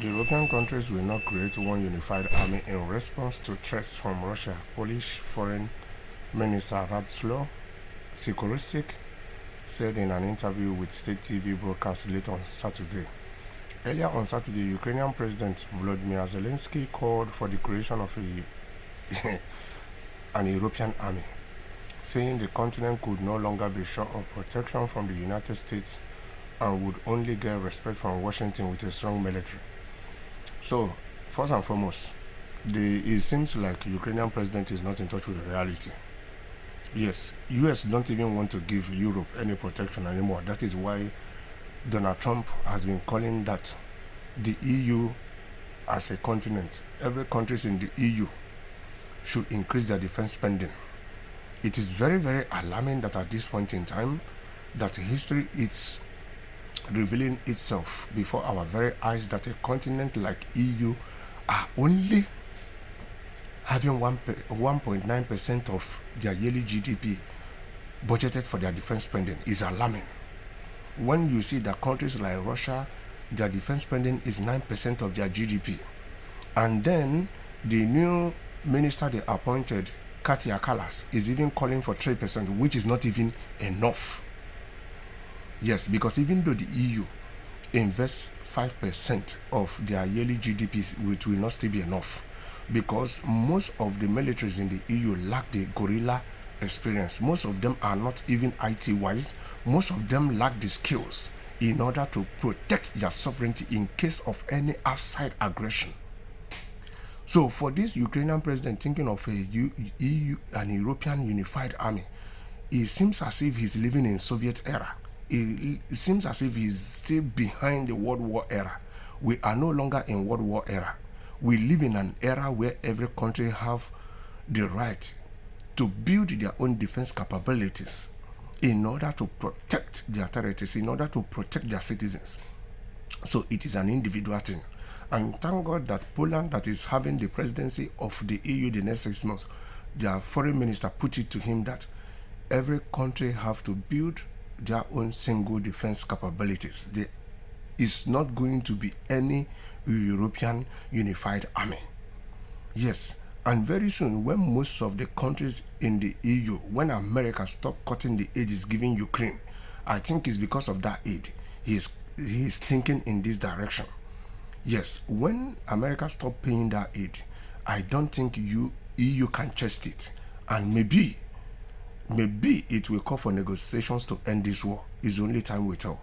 European countries will not create one unified army in response to threats from Russia, Polish Foreign Minister Radosław Sikorski said in an interview with state TV broadcast late on Saturday. Earlier on Saturday, Ukrainian President Volodymyr Zelensky called for the creation of an European army, saying the continent could no longer be sure of protection from the United States and would only get respect from Washington with a strong military. So, first and foremost, it seems like Ukrainian president is not in touch with the reality. Yes, US don't even want to give Europe any protection anymore. That is why Donald Trump has been calling that the EU as a continent, every country in the EU should increase their defense spending. It is very, very alarming that at this point in time, that history is revealing itself before our very eyes that a continent like EU are only having 1.9% of their yearly GDP budgeted for their defense spending is alarming. When you see that countries like Russia, their defense spending is 9% of their GDP, and then the new minister they appointed, Katia Kallas, is even calling for 3%, which is not even enough. Yes, because even though the EU invests 5% of their yearly GDP, it will not still be enough, because most of the militaries in the EU lack the guerrilla experience. Most of them are not even IT wise. Most of them lack the skills in order to protect their sovereignty in case of any outside aggression. So for this Ukrainian president thinking of a EU and European unified army, it seems as if he's living in Soviet era. It seems as if he's still behind the World War era. We are no longer in World War era. We live in an era where every country have the right to build their own defense capabilities in order to protect their territories, in order to protect their citizens. So it is an individual thing. And thank God that Poland, that is having the presidency of the EU the next 6 months, their foreign minister put it to him that every country have to build their own single defense capabilities. There is not going to be any European unified army. Yes, and very soon, when most of the countries in the EU, when America stopped cutting the aid is giving Ukraine, I think it's because of that aid. He is thinking in this direction. Yes, when America stopped paying that aid, I don't think EU can chest it, and maybe it will call for negotiations to end this war. It's only time will tell.